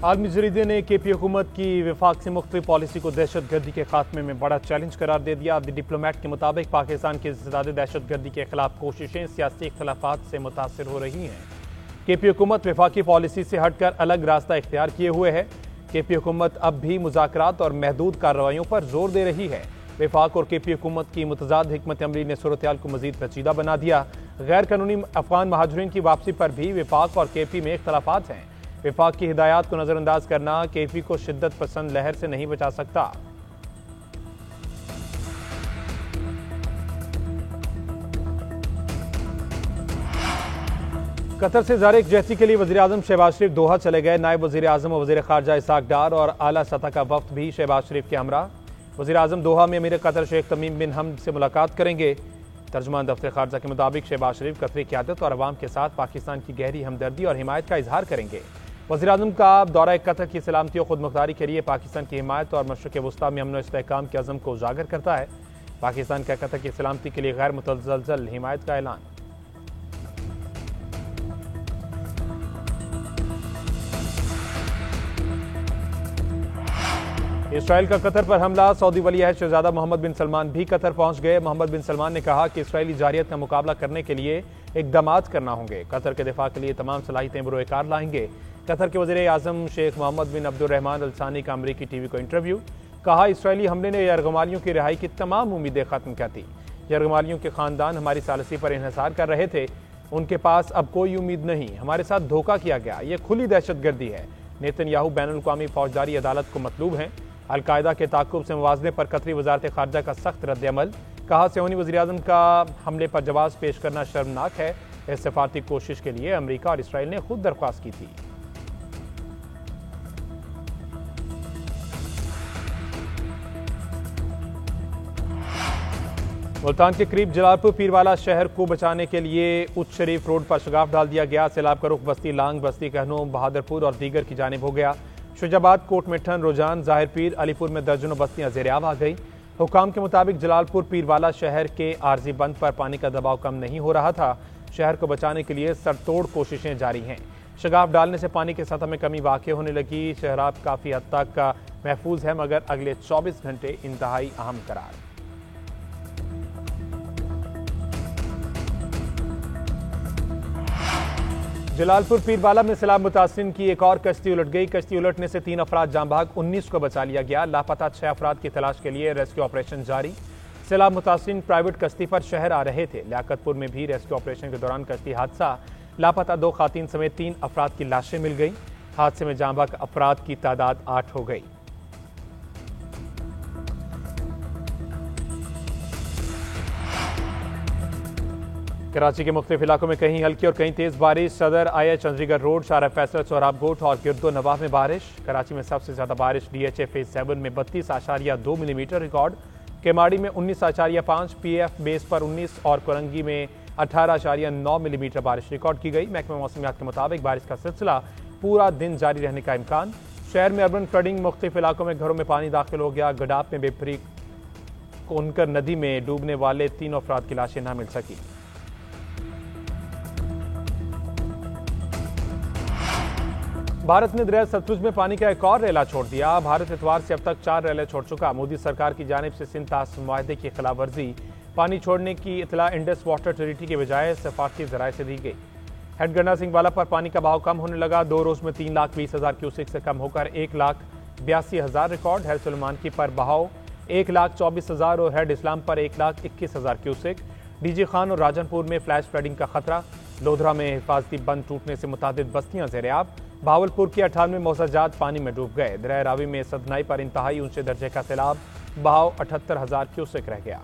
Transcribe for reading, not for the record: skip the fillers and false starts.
आलमी जरीदे ने केपी हुकूमत की विफाक से मुख्तलिफ पॉलिसी को दहशत गर्दी के खात्मे में बड़ा चैलेंज करार दे दिया। द डिप्लोमेट के मुताबिक पाकिस्तान की ज़्यादा दहशत गर्दी के खिलाफ कोशिशें सियासी इख्तलाफात से मुतासर हो रही हैं। केपी हुकूमत विफाकी पॉलिसी से हटकर अलग रास्ता इख्तियार किए हुए है। केपी हुकूमत अब भी मुज़ाकरात और महदूद कार्रवाइयों पर जोर दे रही है। विफाक और केपी हुकूमत की मुतजाद हिकमत अमली ने सूरत-ए-हाल को मजीद पेचीदा बना दिया। गैर कानूनी अफगान महाजरीन की वापसी पर भी विफाक और केपी में इख्तलाफात हैं। विफाक की हिदायत को नजरअंदाज करना केपी को शिद्दत पसंद लहर से नहीं बचा सकता। कतर से ज़ारे यकजहती के लिए वज़ीर आज़म शहबाज शरीफ दोहा चले गए। नायब वज़ीर आज़म और वज़ीर ख़ारजा इसाक डार और आला सतह का वफ्द भी शहबाज शरीफ के हमरा। वज़ीर आज़म दोहा में अमीर कतर शेख तमीम बिन हमद से मुलाकात करेंगे। तर्जुमान दफ्तर ख़ारजा के मुताबिक शहबाज शरीफ कतरी क़यादत और अवाम के साथ पाकिस्तान की गहरी हमदर्दी और हिमायत का इजहार करेंगे। वज़ीर आज़म का दौरा कतर की सलामती और खुदमुख्तारी के लिए पाकिस्तान की हिमायत और मशरिक़ वस्ता में अमन व इस्तेहकाम के अज़म को उजागर करता है। पाकिस्तान का कतर की सलामती के लिए गैर मुतज़लज़ल हिमायत का ऐलान। इसराइल का कतर पर हमला। सऊदी वली-अहद शहजादा मोहम्मद बिन सलमान भी कतर पहुंच गए। मोहम्मद बिन सलमान ने कहा कि इसराइली जारियत का मुकाबला करने के लिए इक़दामात करना होंगे। कतर के दिफा के लिए तमाम सलाहियतें बरोकार लाएंगे। कतर के वज़ीर आज़म शेख मोहम्मद बिन अब्दुर्रहमान अल सानी का अमरीकी टीवी को इंटरव्यू। कहा, इसराइली हमले ने यरगमालियों की रिहाई की तमाम उम्मीदें खत्म कर दी। यरगमालियों के खानदान हमारी सालसी पर इन्हिसार कर रहे थे। उनके पास अब कोई उम्मीद नहीं। हमारे साथ धोखा किया गया। ये खुली दहशत गर्दी है। नेतन्याहू बैनुल-अक़वामी फौजदारी अदालत को मतलूब हैं। अलकायदा के ताक़ुब से मुवाज़ने पर कतरी वज़ारत ख़ारजा का सख्त रद्द-ए-अमल। कहा, सियोनी वज़ीर आज़म का हमले पर जवाब पेश करना शर्मनाक है। इस सफारती कोशिश के लिए अमरीका और इसराइल ने खुद दरख्वास्त की थी। मुल्तान के करीब जलालपुर पीरवाला शहर को बचाने के लिए उच्च शरीफ रोड पर शगाफ डाल दिया गया। सैलाब का रुख बस्ती लांग, बस्ती कहनों, बहादुरपुर और दीगर की जानिब हो गया। शुजाबाद, कोट मिठन, रोजान, जाहिर पीर, अलीपुर में दर्जनों बस्तियां ज़ेर-ए-आब आ गई। हुकाम के मुताबिक जलालपुर पीरवाला शहर के आर्जी बंद पर पानी का दबाव कम नहीं हो रहा था। शहर को बचाने के लिए सरतोड़ कोशिशें जारी हैं। शगाफ डालने से पानी की सतह में कमी वाक़ होने लगी। शहराब काफ़ी हद तक महफूज है, मगर अगले 24 घंटे इंतहाई अहम करार। जलालपुर पीरवाला में सैलाब मुतासिरीन की एक और कश्ती उलट गई। कश्ती उलटने से 3 अफराद जाँ भाग, 19 को बचा लिया गया। लापता 6 अफराद की तलाश के लिए रेस्क्यू ऑपरेशन जारी। सैलाब मुतासिरीन प्राइवेट कश्ती पर शहर आ रहे थे। लियाकतपुर में भी रेस्क्यू ऑपरेशन के दौरान कश्ती हादसा। लापता 2 खातीन समेत 3 अफराद की लाशें मिल गई। हादसे में जाँ भाग अफराद की तादाद 8 हो गई। कराची के मुख्तलिफ इलाकों में कहीं हल्की और कहीं तेज बारिश। सदर आया चंद्रीगढ़ रोड, शारा फैसल, सोहराब गोट और गिरदो नवाब में बारिश। कराची में सबसे ज्यादा बारिश DHA फेज 7 में 32.2 मिलीमीटर रिकॉर्ड। केमाड़ी में 19.5, PF बेस पर 19 और कोरंगी में 18.9 मिलीमीटर बारिश रिकॉर्ड की गई। महकमा मौसमियात के मुताबिक बारिश का सिलसिला पूरा दिन जारी रहने का इम्कान। शहर में अर्बन फ्लडिंग, मुख्तलिफ इलाकों में घरों में पानी दाखिल हो गया। गडाप में बेपरी कोनकर नदी में डूबने वाले 3 अफराद की लाशें न मिल सकी। भारत ने दरिया सतलुज में पानी का एक और रेला छोड़ दिया। भारत इतवार से अब तक 4 रेले छोड़ चुका। मोदी सरकार की जानिब से सिंध तास मुआहदे की खिलाफ वर्जी पानी छोड़ने की इतला इंडस वाटर अथॉरिटी के बजाय सफारती जराये से दी गई। हेडगंडा सिंह वाला पर पानी का बहाव कम होने लगा। 2 रोज में 3,20,000 क्यूसेक से कम होकर 1,82,000 रिकॉर्ड। हेड सुलेमान की पर बहाव 1,24,000 और हेड इस्लाम पर 1,21,000 क्यूसेक। डीजी खान और राजनपुर में फ्लैश फ्लडिंग का खतरा। लोधरा में हिफाजती बंद टूटने से मुतादिद बस्तियां ज़ेर-ए-आब। भावलपुर की 98 मौसजात पानी में डूब गए। दरिया रावी में सदनाई पर इंतहाई ऊंचे दर्जे का सैलाब, बहाव 78,000 क्यूसेक रह गया।